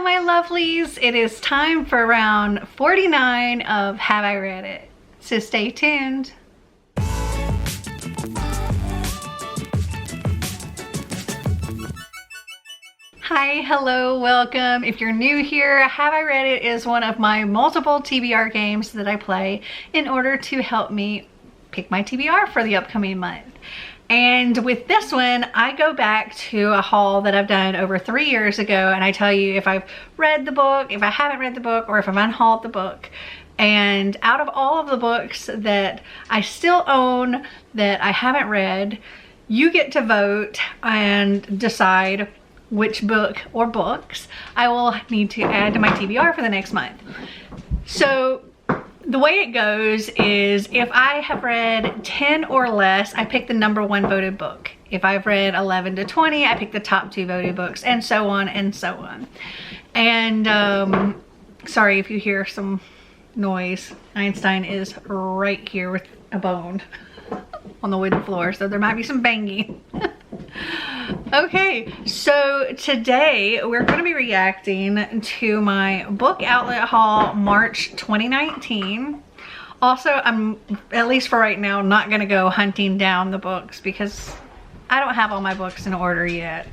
my lovelies, it is time for round 49 of Have I Read It? So stay tuned. Hi, hello, welcome. If you're new here, Have I Read It is one of my multiple TBR games that I play in order to help me pick my TBR for the upcoming month. And with this one, I go back to a haul that I've done over 3 years ago, and I tell you if I've read the book, if I haven't read the book, or if I've unhauled the book. And out of all of the books that I still own that I haven't read, you get to vote and decide which book or books I will need to add to my TBR for the next month. So the way it goes is if I have read 10 or less, I pick the #1 voted book. If I've read 11 to 20, I pick the top 2 voted books, and so on and so on. And sorry if you hear some noise. Einstein is right here with a bone on the wooden floor, so there might be some banging. Okay, so today we're going to be reacting to my book outlet haul March 2019. Also, I'm, at least for right now, not going to go hunting down the books because I don't have all my books in order yet.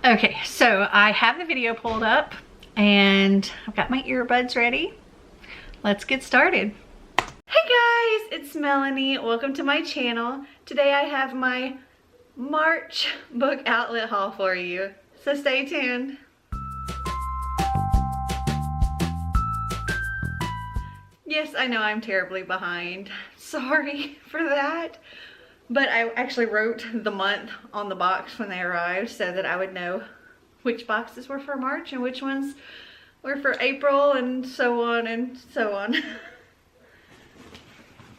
Okay, so I have the video pulled up and I've got my earbuds ready. Let's get started. Hey guys, it's Melanie. Welcome to my channel. Today I have my March book outlet haul for you, so stay tuned. Yes, I know I'm terribly behind. Sorry for that. But I actually wrote the month on the box when they arrived so that I would know which boxes were for March and which ones were for April, and so on and so on.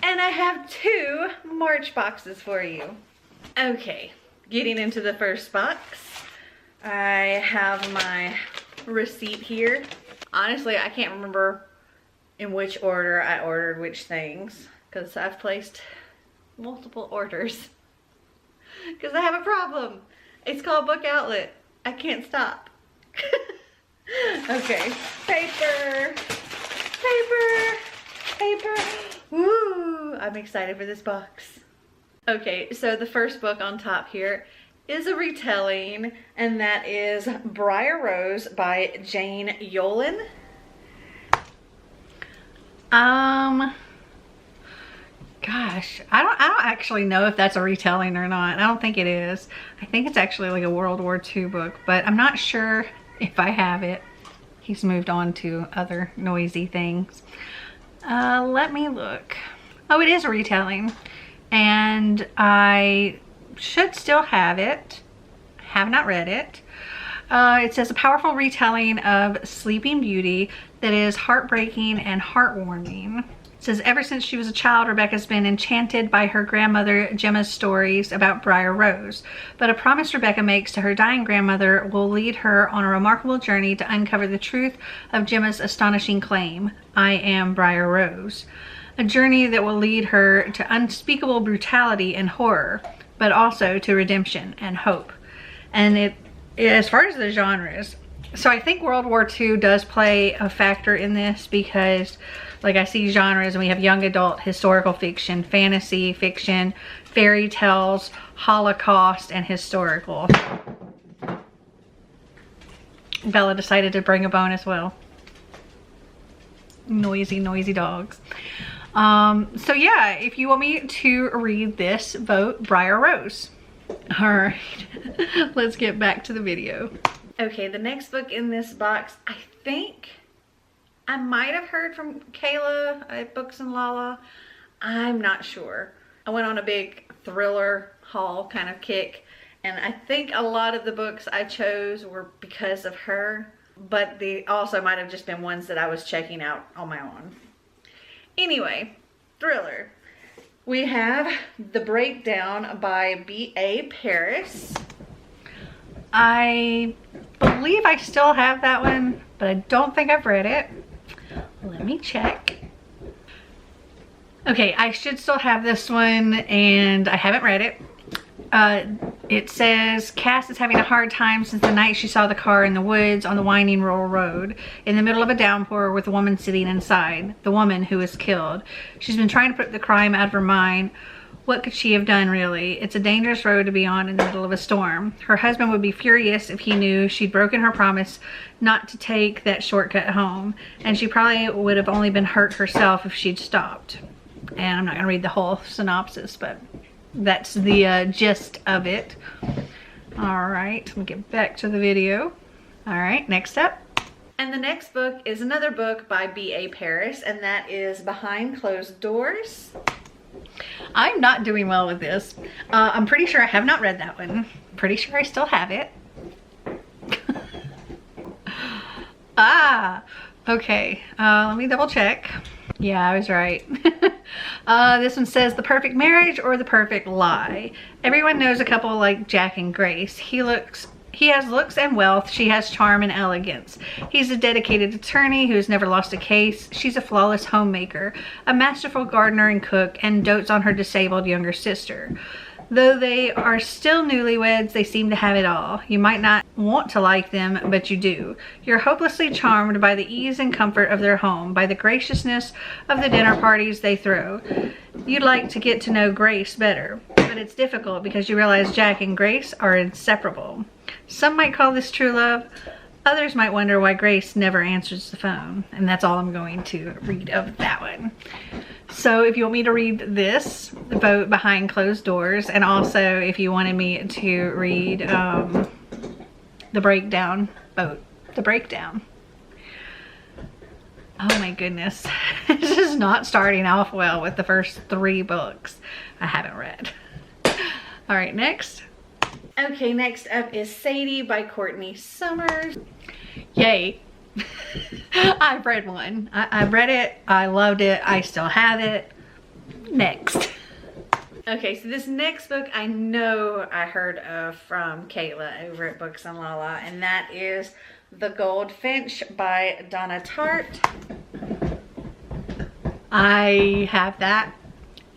And I have 2 March boxes for you. Okay, getting into the first box, I have my receipt here. Honestly, I can't remember in which order I ordered which things because I've placed multiple orders because I have a problem. It's called Book Outlet. I can't stop. Okay, paper, paper, paper. Woo, I'm excited for this box. Okay, so the first book on top here is a retelling, and that is Briar Rose by Jane Yolen. Gosh, I don't actually know if that's a retelling or not. I don't think it is. I think it's actually like a World War II book, but I'm not sure if I have it. He's moved on to other noisy things. Let me look. Oh, it is a retelling. And I should still have it. Have not read it. It says a powerful retelling of Sleeping Beauty that is heartbreaking and heartwarming. It says ever since she was a child, Rebecca's been enchanted by her grandmother Gemma's stories about Briar Rose. But a promise Rebecca makes to her dying grandmother will lead her on a remarkable journey to uncover the truth of Gemma's astonishing claim, I am Briar Rose. A journey that will lead her to unspeakable brutality and horror, but also to redemption and hope. And as far as the genres, so I think World War II does play a factor in this because like I see genres and we have young adult historical fiction, fantasy fiction, fairy tales, Holocaust, and historical. Bella decided to bring a bone as well. Noisy, noisy dogs. So yeah, if you want me to read this, vote Briar Rose. All right, let's get back to the video. Okay, the next book in this box, I think I might have heard from Kayla at Books and Lala. I'm not sure. I went on a big thriller haul kind of kick, and I think a lot of the books I chose were because of her, but they also might have just been ones that I was checking out on my own. Anyway, thriller. We have The Breakdown by B.A. Paris. I believe I still have that one, but I don't think I've read it. Let me check. Okay, I should still have this one, and I haven't read it. It says, Cass is having a hard time since the night she saw the car in the woods on the winding rural road in the middle of a downpour with a woman sitting inside, the woman who was killed. She's been trying to put the crime out of her mind. What could she have done, really? It's a dangerous road to be on in the middle of a storm. Her husband would be furious if he knew she'd broken her promise not to take that shortcut home, and she probably would have only been hurt herself if she'd stopped. And I'm not going to read the whole synopsis, but that's the gist of it. All right, let me get back to the video. All right, next up. And the next book is another book by B.A. Paris, and that is Behind Closed Doors. I'm not doing well with this. I'm pretty sure I have not read that one. Pretty sure I still have it. Okay. Let me double check. Yeah, I was right. This one says The Perfect Marriage or The Perfect Lie. Everyone knows a couple like Jack and Grace. He has looks and wealth. She has charm and elegance. He's a dedicated attorney who has never lost a case. She's a flawless homemaker, a masterful gardener and cook, and dotes on her disabled younger sister. Though they are still newlyweds, they seem to have it all. You might not want to like them, but you do. You're hopelessly charmed by the ease and comfort of their home, by the graciousness of the dinner parties they throw. You'd like to get to know Grace better, but it's difficult because you realize Jack and Grace are inseparable. Some might call this true love. Others might wonder why Grace never answers the phone. And that's all I'm going to read of that one. So if you want me to read this, vote Behind Closed Doors. And also if you wanted me to read The Breakdown, vote The Breakdown. Oh my goodness. This is not starting off well with the first 3 books I haven't read. All right, next. Okay, next up is Sadie by Courtney Summers. Yay. I've read one. I've read it. I loved it. I still have it. Next. Okay, so this next book I know I heard of from Kayla over at Books and Lala, and that is The Goldfinch by Donna Tartt. I have that,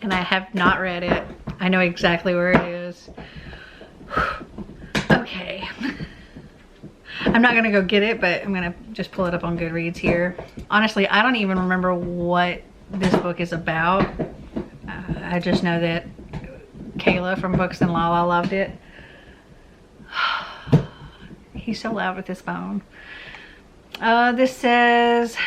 and I have not read it. I know exactly where it is. Okay. I'm not gonna go get it, but I'm gonna just pull it up on Goodreads here. Honestly, I don't even remember what this book is about. I just know that Kayla from Books and Lala loved it. He's so loud with his phone. This says,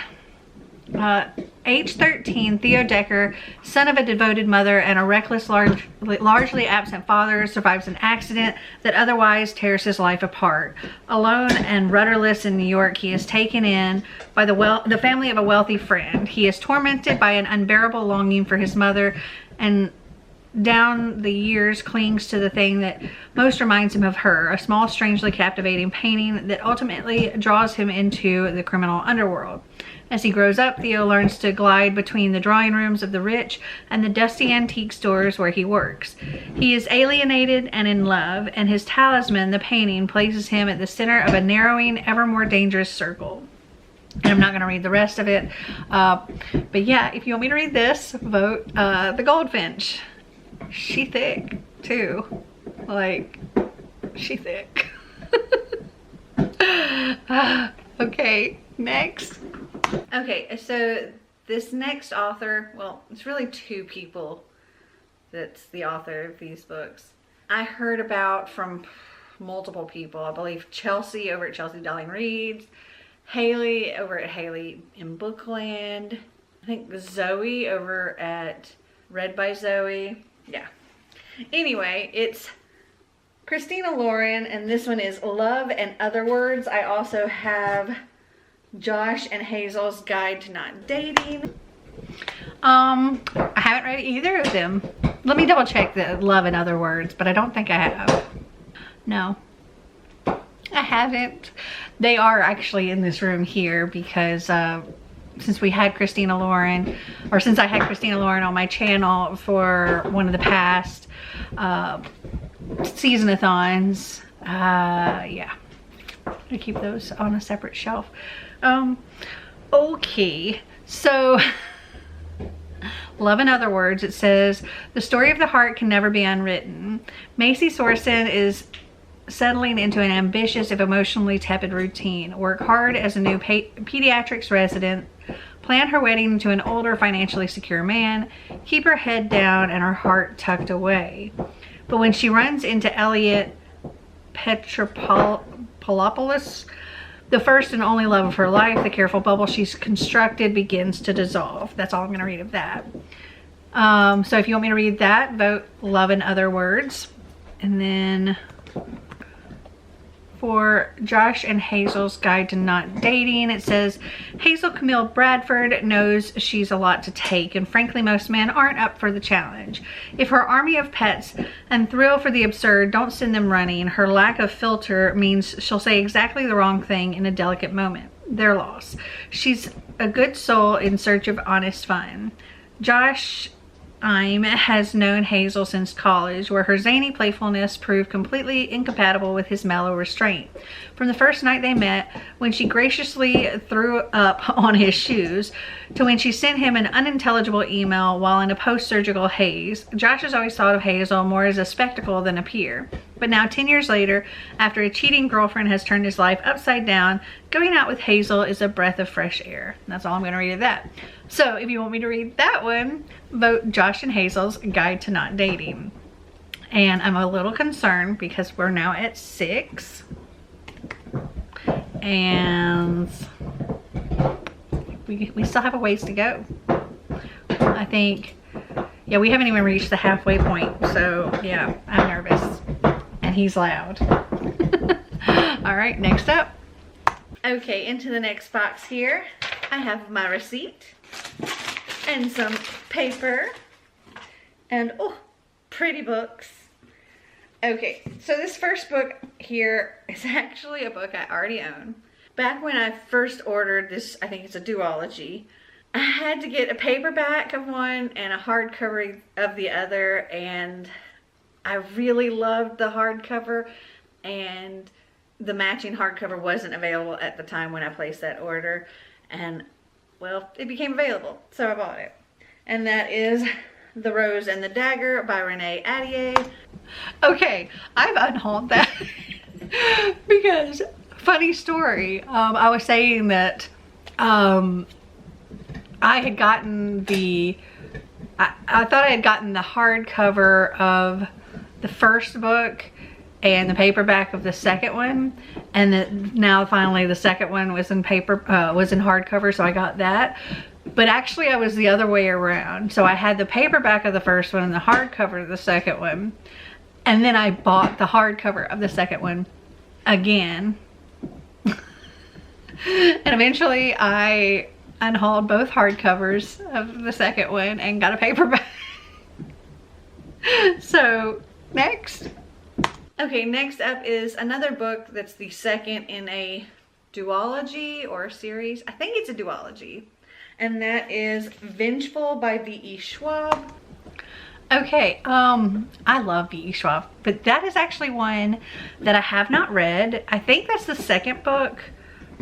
age 13, Theo Decker, son of a devoted mother and a reckless, largely absent father, survives an accident that otherwise tears his life apart. Alone and rudderless in New York, he is taken in by the family of a wealthy friend. He is tormented by an unbearable longing for his mother, and down the years clings to the thing that most reminds him of her, a small, strangely captivating painting that ultimately draws him into the criminal underworld. As he grows up, Theo learns to glide between the drawing rooms of the rich and the dusty antique stores where he works. He is alienated and in love, and his talisman, the painting, places him at the center of a narrowing, ever more dangerous circle. And I'm not going to read the rest of it. But yeah, if you want me to read this, vote The Goldfinch. She thick, too. Like, she thick. Okay, next. Okay, so this next author, well, it's really 2 people that's the author of these books. I heard about from multiple people. I believe Chelsea over at Chelsea Darling Reads, Haley over at Haley in Bookland, I think Zoe over at Read by Zoe. Yeah. Anyway, it's Christina Lauren, and this one is Love and Other Words. I also have Josh and Hazel's Guide to Not Dating. I haven't read either of them. Let me double check the Love and Other Words, but I don't think I have. No, I haven't. They are actually in this room here because since we had Christina Lauren, or since I had Christina Lauren on my channel for one of the past season-a-thons, yeah, I keep those on a separate shelf. Okay, so Love in Other Words, it says, the story of the heart can never be unwritten. Macy Sorsen is settling into an ambitious, if emotionally tepid routine. Work hard as a new pediatrics resident. Plan her wedding to an older, financially secure man. Keep her head down and her heart tucked away. But when she runs into Elliot Petropoulos, the first and only love of her life, the careful bubble she's constructed begins to dissolve. That's all I'm going to read of that. So if you want me to read that, vote Love in Other Words. And then for Josh and Hazel's Guide to Not Dating, it says, Hazel Camille Bradford knows she's a lot to take, and frankly most men aren't up for the challenge. If her army of pets and thrill for the absurd don't send them running, her lack of filter means she'll say exactly the wrong thing in a delicate moment. Their loss. She's a good soul in search of honest fun. Josh has known Hazel since college, where her zany playfulness proved completely incompatible with his mellow restraint. From the first night they met, when she graciously threw up on his shoes, to when she sent him an unintelligible email while in a post-surgical haze, Josh has always thought of Hazel more as a spectacle than a peer. But now, 10 years later, after a cheating girlfriend has turned his life upside down, going out with Hazel is a breath of fresh air. That's all I'm going to read of that. So if you want me to read that one, vote Josh and Hazel's Guide to Not Dating. And I'm a little concerned because we're now at 6. And we still have a ways to go. I think, yeah, we haven't even reached the halfway point. So yeah, I'm nervous. And he's loud. All right, next up. Okay, into the next box here, I have my receipt and some paper and oh, pretty books. Okay, so this first book here is actually a book I already own. Back when I first ordered this, I think it's a duology, I had to get a paperback of one and a hardcover of the other, and I really loved the hardcover, and the matching hardcover wasn't available at the time when I placed that order, and well, it became available, so I bought it. And that is The Rose and the Dagger by Renee Ahdieh. Okay, I've unhauled that because, funny story, I was saying that I had gotten I thought I had gotten the hardcover of the first book and the paperback of the second one, and that now finally the second one was in hardcover, so I got that. But actually I was the other way around. So I had the paperback of the first one and the hardcover of the second one, and then I bought the hardcover of the second one again. And eventually I unhauled both hardcovers of the second one and got a paperback. So next. Okay, next up is another book that's the second in a duology or a series. I think it's a duology. And that is Vengeful by V.E. Schwab. Okay, I love V.E. Schwab, but that is actually one that I have not read. I think that's the second book.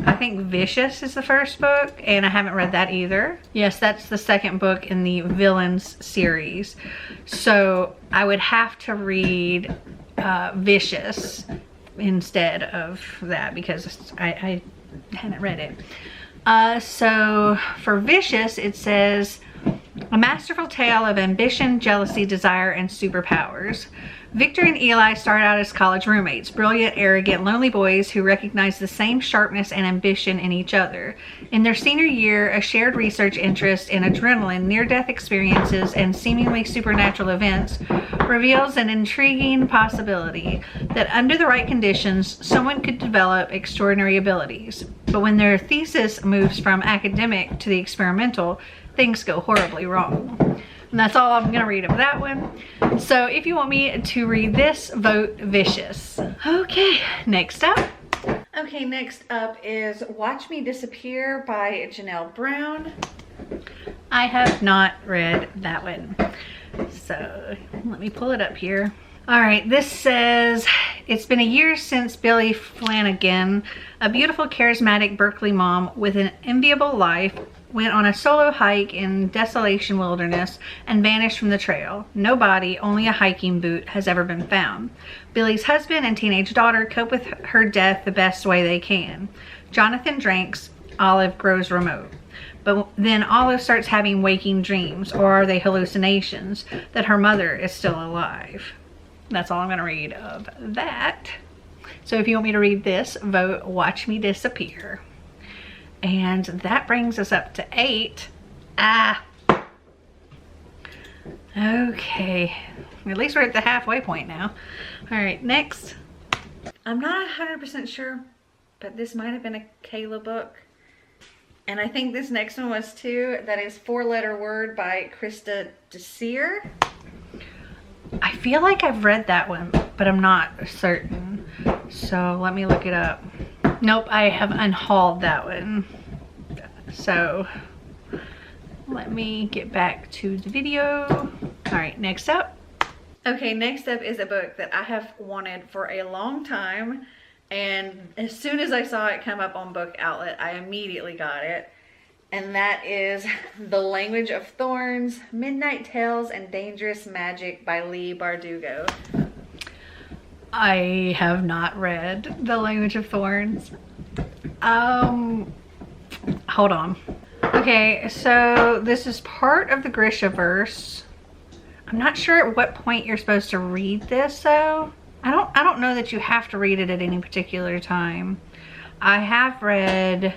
I think Vicious is the first book, and I haven't read that either. Yes, that's the second book in the Villains series. So I would have to read Vicious instead of that because I hadn't read it. So for Vicious, it says, a masterful tale of ambition, jealousy, desire, and superpowers. Victor and Eli start out as college roommates, brilliant, arrogant, lonely boys who recognize the same sharpness and ambition in each other. In their senior year, a shared research interest in adrenaline, near-death experiences, and seemingly supernatural events reveals an intriguing possibility that under the right conditions, someone could develop extraordinary abilities. But when their thesis moves from academic to the experimental, things go horribly wrong. And that's all I'm gonna read of that one. So if you want me to read this, vote Vicious. Okay, next up. Okay, next up is Watch Me Disappear by Janelle Brown. I have not read that one. So let me pull it up here. All right, this says, it's been a year since Billy Flanagan, a beautiful, charismatic Berkeley mom with an enviable life, went on a solo hike in desolation wilderness and vanished from the trail. No body, only a hiking boot, has ever been found. Billy's husband and teenage daughter cope with her death the best way they can. Jonathan drinks. Olive grows remote. But then Olive starts having waking dreams, or are they hallucinations, that her mother is still alive. That's all I'm going to read of that. So if you want me to read this, vote Watch Me Disappear. And that brings us up to 8. Okay. At least we're at the halfway point now. All right, next. I'm not 100% sure, but this might have been a Kayla book. And I think this next one was too. That is 4-Letter Word by Krista Desir. I feel like I've read that one, but I'm not certain. So let me look it up. Nope, I have unhauled that one. So let me get back to the video. All right, next up. Okay, next up is a book that I have wanted for a long time. And as soon as I saw it come up on Book Outlet, I immediately got it. And that is The Language of Thorns, Midnight Tales and Dangerous Magic by Leigh Bardugo. I have not read The Language of Thorns. Hold on. Okay, so this is part of the Grishaverse. I'm not sure at what point you're supposed to read this though. I don't know that you have to read it at any particular time. I have read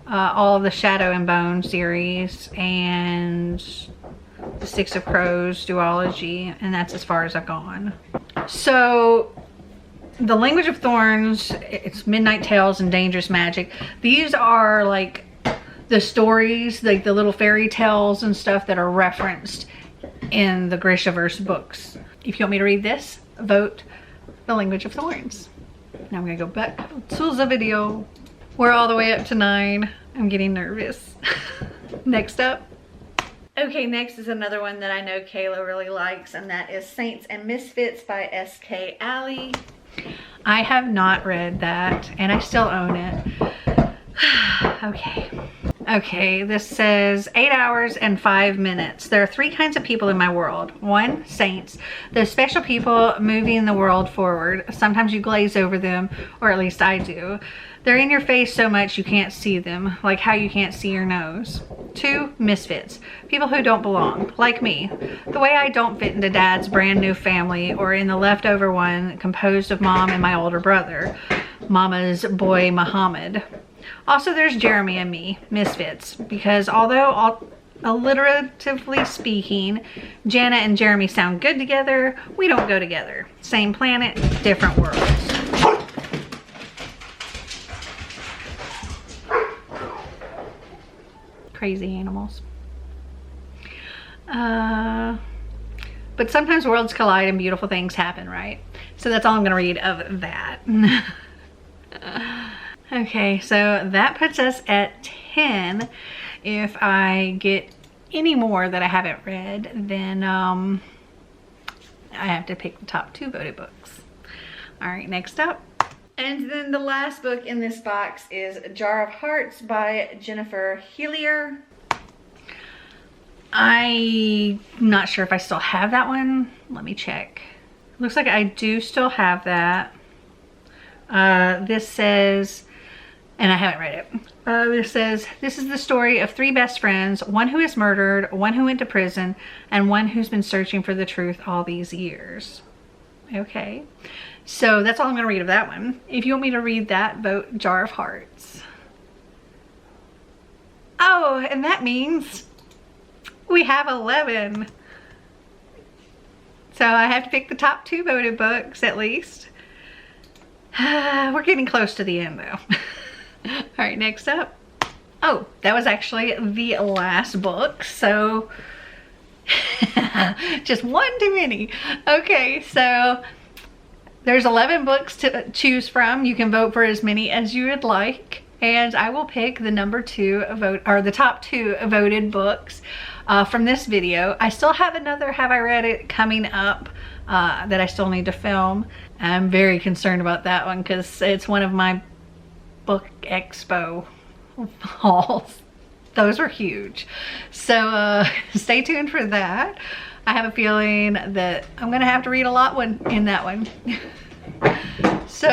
all of the Shadow and Bone series and the Six of Crows duology, and that's as far as I've gone. So The Language of Thorns, it's Midnight Tales and Dangerous Magic. These are like the stories, like the little fairy tales and stuff that are referenced in the Grishaverse books. If you want me to read this, vote The Language of Thorns. Now I'm gonna go back to the video. We're all the way up to 9. I'm getting nervous. Next up. Okay, next is another one that I know Kayla really likes, and that is Saints and Misfits by S.K. Alley. I have not read that, and I still own it. Okay, this says 8 hours and 5 minutes. There are 3 kinds of people in my world. 1, saints. Those special people moving the world forward. Sometimes you glaze over them, or at least I do. They're in your face so much you can't see them, like how you can't see your nose. 2, misfits. People who don't belong, like me. The way I don't fit into Dad's brand new family, or in the leftover one composed of Mom and my older brother, Mama's boy Muhammad. Also, there's Jeremy and me, misfits, because although alliteratively speaking, Jana and Jeremy sound good together, we don't go together. Same planet, different worlds. Crazy animals. But sometimes worlds collide and beautiful things happen, right? So that's all I'm gonna read of that. Okay, so that puts us at 10. If I get any more that I haven't read, then I have to pick the top 2 voted books. All right, next up. And then the last book in this box is Jar of Hearts by Jennifer Hillier. I'm not sure if I still have that one. Let me check. Looks like I do still have that. This says, and I haven't read it. This says, this is the story of 3 best friends, one who is murdered, one who went to prison, and one who's been searching for the truth all these years. Okay, so that's all I'm going to read of that one. If you want me to read that, vote Jar of Hearts. Oh, and that means we have 11. So I have to pick the top 2 voted books at least. We're getting close to the end though. All right, next up. Oh, that was actually the last book. So just one too many. Okay, so there's 11 books to choose from. You can vote for as many as you would like. And I will pick the number 2 vote, or the top 2 voted books from this video. I still have another Have I Read It coming up that I still need to film. I'm very concerned about that one because it's one of my book expo hauls. Those were huge. So stay tuned for that. I have a feeling that I'm gonna have to read a lot in that one. So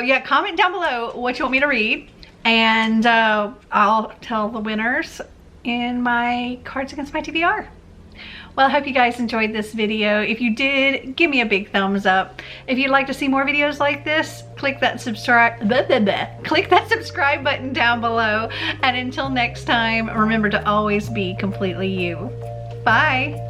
yeah, comment down below what you want me to read, and I'll tell the winners in my Cards Against My TBR. Well, I hope you guys enjoyed this video. If you did, give me a big thumbs up. If you'd like to see more videos like this, click that subscribe button down below. And until next time, remember to always be completely you. Bye.